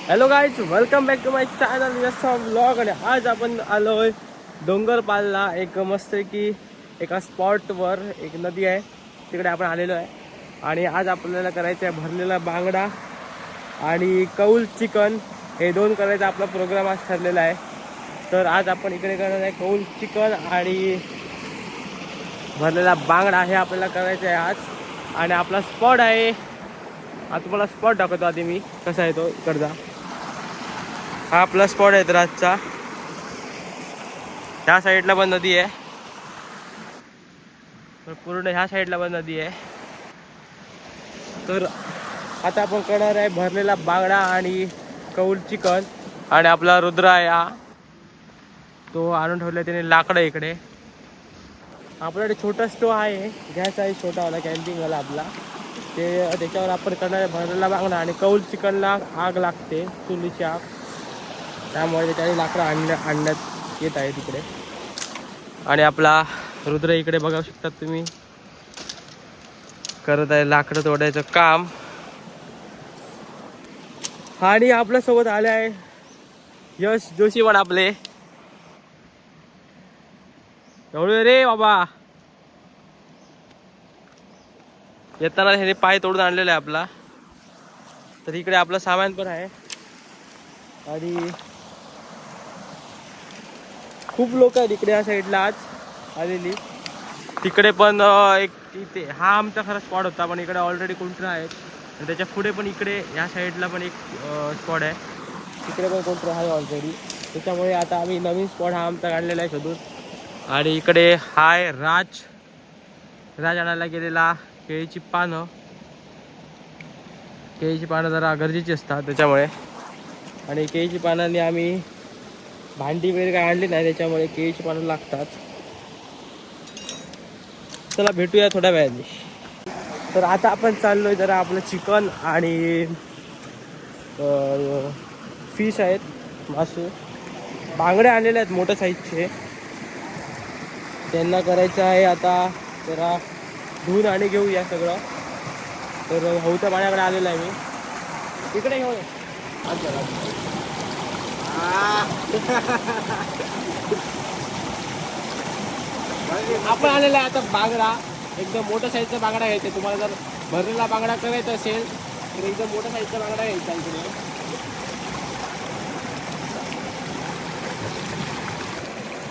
Hello guys, welcome back to my channel Yasha vlog. आणि आज आपण आलोय डोंगरपालला. एक मस्त की एका स्पॉटवर एक नदी आहे, तिकडे आपण आलेलो आहे. आणि आज आपल्याला करायचं आहे भरलेला बांगडा आणि कौल चिकन, हे दोन करायचा आपला प्रोग्राम आज ठरलेला आहे. तर आज आपण इकडे करणार आहे कौल चिकन आणि भरलेला बांगडा, हे आपल्याला करायचं आहे आज. आणि आपला स्पॉट आहे, आता तुम्हाला स्पॉट दाखवतो आधी मी कसा आहे तो इकडचा. हा आपला स्पॉट आहे रातचा. ह्या साईडला पण नदी आहे, तर पूर्ण ह्या साईडला पण नदी आहे. तर आता आपण करणार आहे भरलेला बांगडा आणि कौल चिकन. आणि आपला रुद्र आहे हा, तो आणून ठेवला त्याने लाकडं इकडे. आपल्याकडे छोटा स्टोव आहे, गॅस आहे छोटावाला कॅम्पिंगवाला आपला. ते त्याच्यावर आपण करणार आहे भरलेला बांगडा. आणि कौल चिकनला आग लागते, चुलीची आग, त्यामुळे त्याच्याने लाकडं आणण्यात येत आहे तिकडे. आणि आपला रुद्र इकडे बघू शकतात तुम्ही, करत आहे लाकडं तोडायचं काम. आणि आपल्यासोबत आले आहे यश जोशी पण आपले. एवढे रे बाबा, येताना ह्याने पाय तोडून आणलेला आहे आपला. तर इकडे आपलं सामान पण आहे. आणि खूप लोक आहेत इकडे या साईडला आज आलेली. तिकडे पण एक इथे हा आमचा खरा स्पॉट होता, पण इकडे ऑलरेडी कोंटर आहेत. आणि त्याच्या पुढे पण इकडे ह्या साईडला पण एक स्पॉट आहे, तिकडे पण कोंटर आहे ऑलरेडी. त्याच्यामुळे आता आम्ही नवीन स्पॉट हा आमचा काढलेला आहे शोधून. आणि इकडे हाय राज आणायला गेलेला केळीची पानं. केळीची पानं जरा गरजेची असतात त्याच्यामुळे. आणि केळीची पानांनी आम्ही भांडी वगैरे काय आणली नाही, त्याच्यामुळे केळीची पानं लागतात. चला भेटूया थोड्या वेळाने. तर आता आपण चाललोय जरा आपलं चिकन आणि फिश आहेत, मासे. बांगडे आणलेले आहेत मोठ्या साईजचे, त्यांना करायचं आहे आता. जरा धुवून आणि घेऊया सगळं. तर हौच्या पाण्याकडे आलेलं आहे मी, तिकडे घेऊन आपण आलेला आहे आता बांगडा. एकदम मोठ्या साईजचा बांगडा घ्यायचा. तुम्हाला जर भरलेला बांगडा करायचा असेल तर एकदम मोठ्या साईजचा बांगडा घ्यायचा इकडे.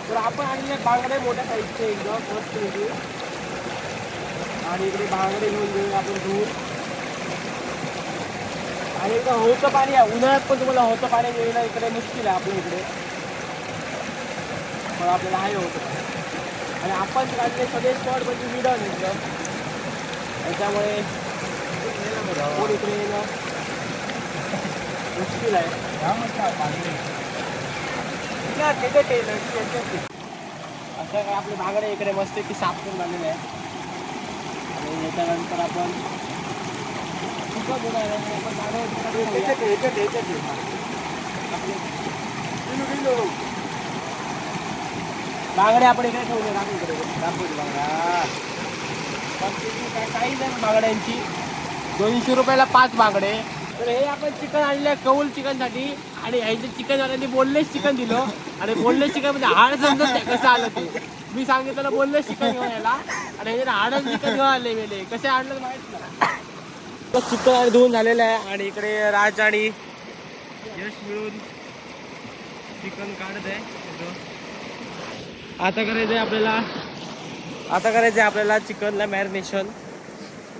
तर आपण आणलेले बांगडे मोठ्या साईजचे एकदम मस्त म्हणजे. आणि इकडे बांगडे घेऊन घेऊन आपण धुवून. आणि एकदम होतं पाणी आहे, उन्हाळ्यात पण तुम्हाला होतं पाणी मिळणं इकडे मुश्किल आहे आपल्या इकडे, पण आपल्याला आहे होतं पाणी. आणि आपण काढले सगळे स्पॉट म्हणजे मिडल एकदम, त्याच्यामुळे कोण इकडे येणं मुश्किल आहे. असं काय आपले बांगडे इकडे मस्त की साफ करून आलेले आहे. आणि याच्यानंतर आपण बांगडे आपण इकडे ठेवले काही नाही बांगड्यांची. 200 रुपयाला 5 बांगडे. तर हे आपण चिकन आणले कौल चिकनसाठी. आणि ह्याच्या चिकनवाल्यांनी बोनलेस चिकन दिलं. आणि बोनलेस चिकन म्हणजे हाड समजत नाही कसं आलं ते. मी सांगितलं बोनलेस चिकन घेऊन यायला, आणि ह्याच्या हाडच चिकन घेऊन आले मेले. कसे आणलं माहित नाही. चिकन आणि धुवून झालेलं आहे. आणि इकडे राज आणि यश मिळून चिकन काढत आहे. आता करायचं आहे आपल्याला चिकनला मॅरिनेशन.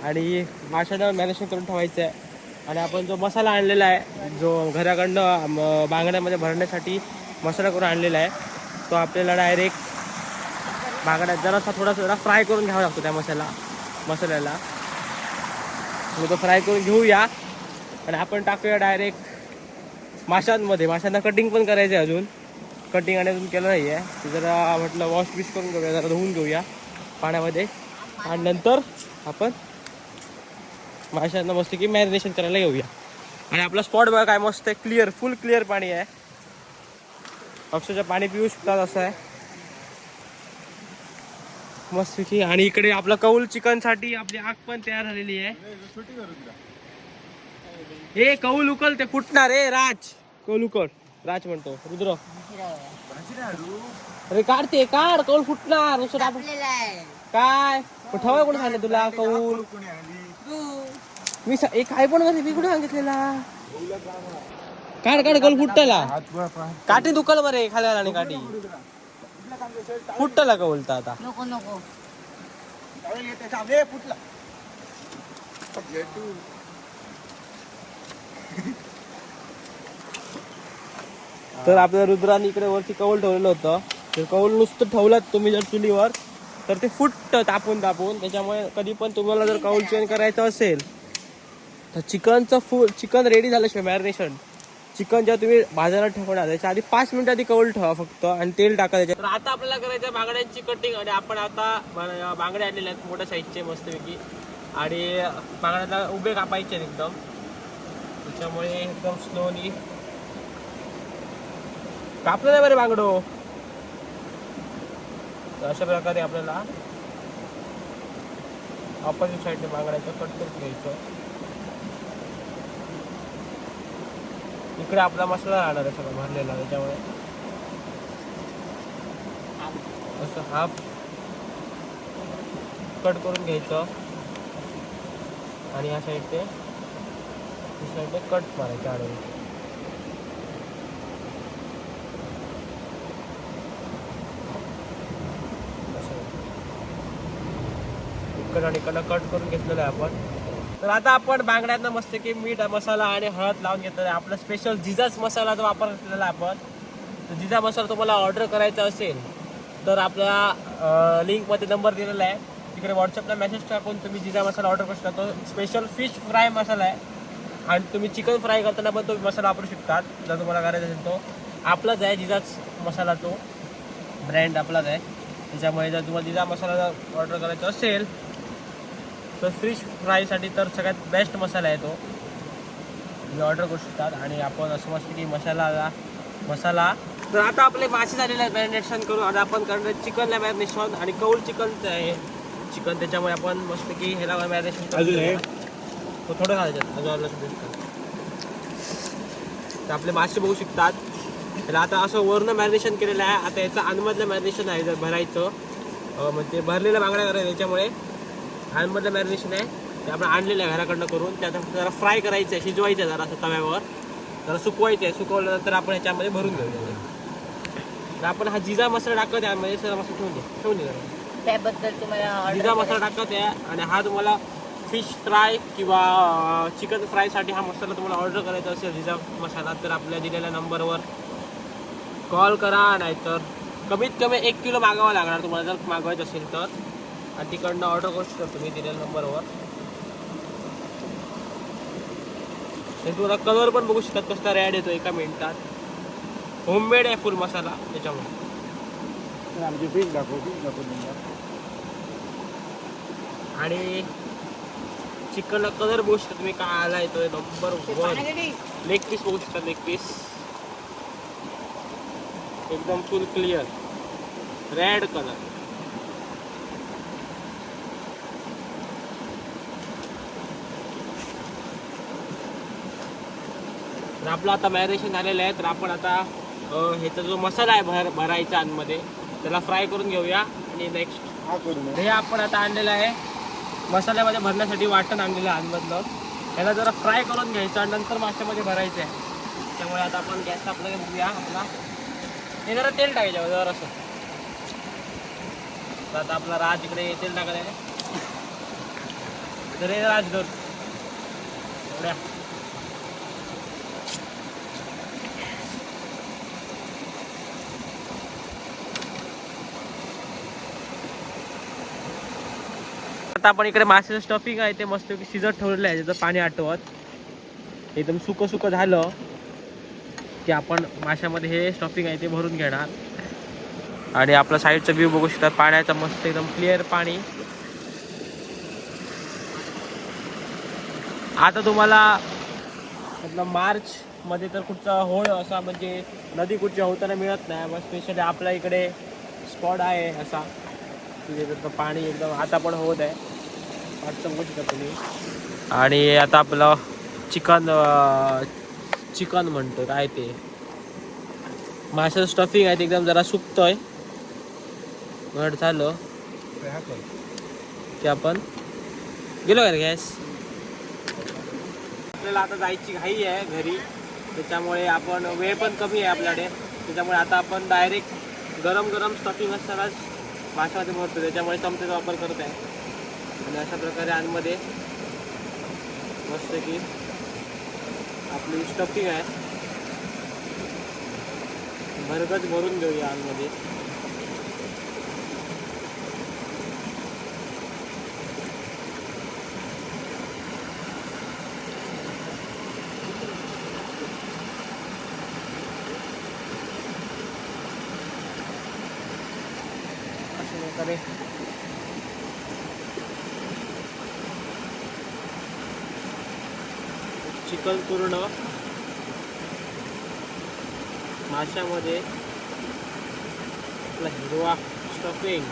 आणि माशाला मॅरिनेशन करून ठेवायचं आहे. आणि आपण जो मसाला आणलेला आहे, जो घराकडनं बांगड्यामध्ये भरण्यासाठी मसाला करून आणलेला आहे, तो आपल्याला डायरेक्ट बांगड्यात थोडासा फ्राय करून घ्यावा लागतो त्या मसाल्याला. तो फ्राय करून घेऊया. आणि आपण टाकूया डायरेक्ट माशांमध्ये. माशांना कटिंग पण करायचं आहे, अजून कटिंग आणि अजून केलं नाही आहे. ते जरा म्हटलं वॉश बिश करून घेऊया, जरा धुवून घेऊया पाण्यामध्ये. आणि नंतर आपण माशांना मस्त की मॅरिनेशन करायला घेऊया. आणि आपला स्पॉट बघा काय मस्त आहे, क्लिअर, फुल क्लिअर पाणी आहे. अक्षरशः पाणी पिऊ शकतात असं आहे मस्त की. आणि इकडे आपलं कौल चिकन साठी आपली आग पण तयार झालेली आहे. हे कौल उकल ते फुटणार रे राज. कौल उकल राज म्हणतो रुद्र. अरे काढते काढ कौल फुटणार काय ठेवा कोणी सांगितलं तुला कौल मी काय पण मी कुठे सांगितलेला काढ काढ कौल फुटला काठी दुखल बरे खाली आणि काठी फुटला का बोलता आता नको नको तर आपल्या रुद्राने इकडे वरती कौल ठेवलेलं होतं. तर कौल नुसतं ठेवलात तुम्ही जर चुलीवर तर ते फुटतं तापून तापून. त्याच्यामुळे कधी पण तुम्हाला जर कौल चेंज करायचं असेल तर चिकन रेडी झाल्याशिवाय मॅरिनेशन चिकन जेव्हा तुम्ही भाजायला ठेवणार त्याच्या आधी 5 मिनिटं आधी कौल ठेवा फक्त आणि तेल टाका त्याच्यात. तर आता आपल्याला करायचं बांगड्यांची कटिंग आणि आपण आता बांगडे आणलेले आहेत मोठ्या साईजचे मस्तपैकी आणि बांगड्याला उभे कापायचे एकदम. त्याच्यामुळे एकदम स्लोली कापलं नाही बरे बांगडो. अशा प्रकारे आपल्याला ऑपोजिट साईडने बांगड्याचं कट करून घ्यायचं. इकडे आपला मसाला राहणार आहे सगळं भरलेला. त्याच्यामुळे असं हाफ कट करून घ्यायचं आणि ह्या साईडने कट मारायचं आडवे. इकडं कट करून घेतलेलं आहे आपण. तर आता आपण बांगड्यांना मस्त की मीठ मसाला आणि हळद लावून घेतलेला आहे. आपला स्पेशल जिजाच मसालाचा वापर केलेला आहे आपण. तर जिजा मसाला तुम्हाला ऑर्डर करायचा असेल तर आपल्या लिंकमध्ये नंबर दिलेला आहे. तिकडे व्हॉट्सअपला मेसेज टाकून तुम्ही जिजा मसाला ऑर्डर करू शकता. तो स्पेशल फिश फ्राय मसाला आहे आणि तुम्ही चिकन फ्राय करताना पण तो मसाला वापरू शकतात जर तुम्हाला करायचा असेल. तो आपलाच आहे जिजाच मसाला, तो ब्रँड आपलाच आहे. त्याच्यामुळे जर तुम्हाला जिजा मसाला ऑर्डर करायचा असेल तर फिश फ्रायसाठी तर सगळ्यात बेस्ट मसाला आहे तो, तुम्ही ऑर्डर करू शकतात. आणि आपण असं मस्त की मसाला तर आता आपले मासे झालेले आहे मॅरिनेशन करून. आता आपण करणार चिकनला मॅरिनेशन आणि कौल चिकनचं आहे चिकन. त्याच्यामुळे आपण मस्त की ह्याला मॅरिनेशन तो थोडं घालायचं. तर आपले मासे बघू शकतात. त्याला आता असं वरनं मॅरिनेशन केलेलं आहे. आता याचं आतमधलं मॅरिनेशन आहे जर भरायचं म्हणजे भरलेल्या बांगड्या करायचं. त्याच्यामुळे आतमधलं मॅरिनेशन आहे ते आपण आणलेलं आहे घराकडनं करून. त्यात जरा फ्राय करायचं आहे, शिजवायचं आहे जरा असं तव्यावर, जरा सुकवायचं आहे. सुकवल्यानंतर आपण ह्याच्यामध्ये भरून घेऊया. तर आपण हा जिजा मसाला टाकत आहे म्हणजे सर मसाला ठेवून द्या त्याबद्दल तुम्हाला जिजा मसाला टाकत आहे. आणि हा तुम्हाला फिश फ्राय किंवा चिकन फ्रायसाठी हा मसाला तुम्हाला ऑर्डर करायचा असेल जिजा मसाला तर आपल्या दिलेल्या नंबरवर कॉल करा. नाहीतर कमीत कमी 1 किलो मागवावं लागणार तुम्हाला जर मागवायचं असेल तर. आणि तिकडनं ऑर्डर करू शकता तुम्ही दिलेल्या नंबरवर. हे तुम्हाला कलर पण बघू शकतात कसला रेड येतो एका मिनिटात. होममेड आहे फुल मसाला त्याच्यामुळे. आणि चिकनला कलर बघू शकता तुम्ही काय आला येतोय नंबर 1. लेग पीस बघू शकता, लेग पीस एकदम फुल क्लिअर रेड कलर. तर आपलं आता मॅरिनेशन झालेलं आहे. तर आपण आता ह्याचा जो मसाला आहे भरायचा आतमध्ये त्याला फ्राय करून घेऊया. आणि नेक्स्ट हे आपण आता आणलेलं आहे मसाल्यामध्ये भरण्यासाठी वाटण आणलेलं आहे आतमधलं. त्याला जरा फ्राय करून घ्यायचं आणि नंतर माशामध्ये भरायचं आहे. त्यामुळे आता आपण गॅस आपल्याला बघूया आपला हे जरा तेल टाकायचं जरा असं. तर आता आपला राज इकडे तेल टाकायचं आहे. तर हे राज धर एवढ्या आता आपण इकडे माशाचं स्टफिंग आहे ते मस्त शिजत ठेवलेलं आहे. त्याचं पाणी आटवत एकदम सुकं झालं की आपण माशामध्ये हे स्टफिंग आहे ते भरून घेणार. आणि आपला साईडचा व्ह्यू बघू शकता पाण्याचा मस्त एकदम क्लिअर पाणी. आता तुम्हाला मतलब मार्च मध्ये तर कुठचा होळ असा म्हणजे नदी कुठच्या होताना मिळत नाही. मग स्पेशली आपल्या इकडे स्पॉट आहे असा तिथे पाणी एकदम आता पण होत आहे वाटतं बघू शकता तुम्ही. आणि आता आपलं चिकन म्हणतो काय ते माशाचं स्टफिंग आहे ते एकदम जरा सुकतोय घट झालं की आपण गेलो का गॅस. आपल्याला आता जायची घाई आहे घरी, त्याच्यामुळे आपण वेळ पण कमी आहे आपल्याकडे, त्याच्यामुळे आता आपण डायरेक्ट गरम गरम स्टफिंग असतानाच माशामध्ये भरतो, त्याच्यामुळे चमच्याचा वापर करत आहे. आणि अशा प्रकारे आतमध्ये मस्त की आपली स्टफिंग आहे भरगच भरून घेऊया आतमध्ये. अशा प्रकारे चिकन पूर्ण माशामध्ये आपला हिरवा स्टफिंग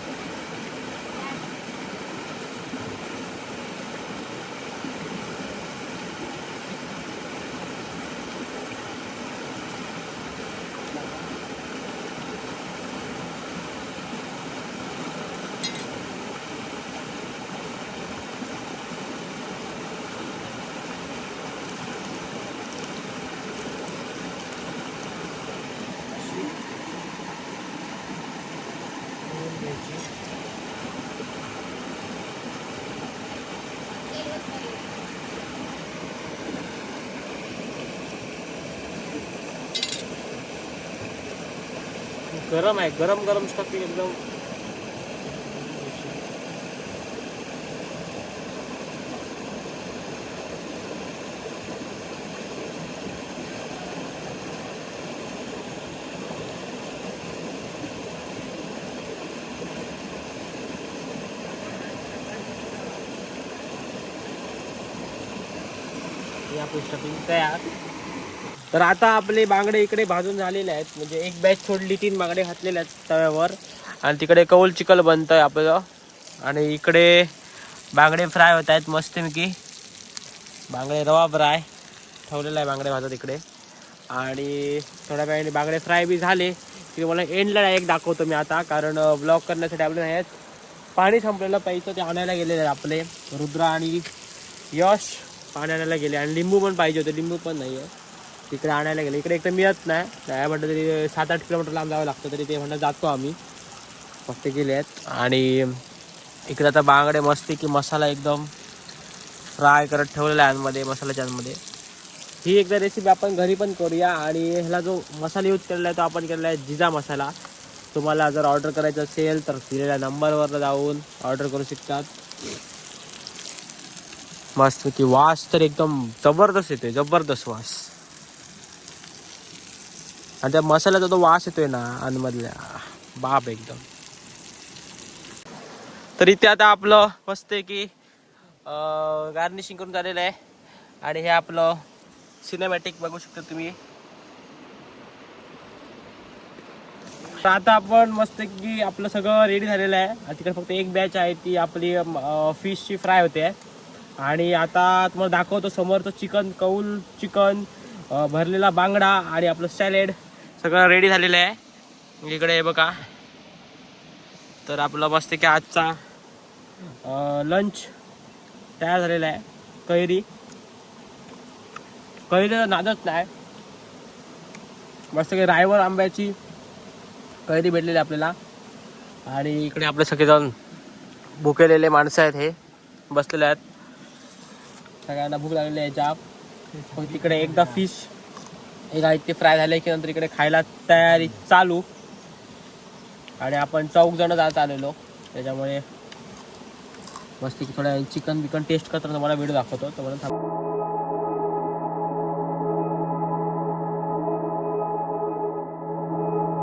गरम आहे, गरम गरम स्टफिंग एकदम आपली स्टफिंग तयार. तर आता आपले बांगडे इकडे भाजून झालेले आहेत, म्हणजे एक बॅच सोडली 3 बांगडे घातलेले आहेत तव्यावर आणि तिकडे कौल चिकन बनतं आहे आपलं आणि इकडे बांगडे फ्राय होत आहेत मस्तपैकी. बांगडे रवा फ्राय ठेवलेला आहे बांगडे भाजत इकडे आणि थोड्या वेळाने बांगडे फ्राय बी झाले की मला एंडला एक दाखवतो मी आता, कारण ब्लॉग करण्यासाठी आपल्याला आहेत पाणी संपलेलं पाहिजे ते आणायला गेलेले आहे आपले रुद्रा आणि यश पाणी आणायला गेले आणि लिंबू पण पाहिजे होते, लिंबू पण नाही आहे तिकडे आणायला गेले. इकडे एकदम मिळत नाही म्हटलं तरी 7-8 किलोमीटर लांब जावं लागतं, तरी ते म्हणलं जातो आम्ही फक्त गेले आहेत. आणि इकडे आता बांगडे मस्त की मसाला एकदम फ्राय करत ठेवलेला आहे आतमध्ये मसाल्याच्या आतमध्ये. ही एकदा रेसिपी आपण घरी पण करूया आणि ह्याला जो मसाला यूज केलेला आहे तो आपण केलेला आहे जिजा मसाला. तुम्हाला जर ऑर्डर करायचं असेल तर दिलेल्या नंबरवर जाऊन ऑर्डर करू शकतात. मस्त की वास तर एकदम जबरदस्त येतोय, जबरदस्त वास आणि त्या मसाल्याचा तो वास येतोय ना आतमधल्या बाप एकदम. तर इथे आता आपलं मस्त आहे की गार्निशिंग करून झालेलं आहे आणि हे आपलं सिनेमॅटिक बघू शकता तुम्ही. तर आता आपण मस्त की आपलं सगळं रेडी झालेलं आहे. तिकडे फक्त एक बॅच आहे ती आपली फिशची फ्राय होते आणि आता तुम्हाला दाखवतो समोरचं चिकन कौल चिकन भरलेला बांगडा आणि आपलं सॅलेड सगळं रेडी झालेलं आहे इकडे हे बघा. तर आपलं मस्त की आजचा लंच तयार झालेला आहे. कैरीला नादच नाही, मस्त की रायवळ आंब्याची कैरी भेटलेली आपल्याला आणि इकडे आपले सगळेजण भुकेलेले माणसं आहेत, हे बसलेले आहेत, सगळ्यांना भूक लागलेली आहे जाम. मग तिकडे एकदा फिश एक आहे ते फ्राय झाले की नंतर इकडे खायला तयारी चालू आणि आपण 4 जण जात आलेलो, त्याच्यामुळे मस्त की थोडा चिकन बिकन टेस्ट करताना तुम्हाला व्हिडिओ दाखवतो. तुम्हाला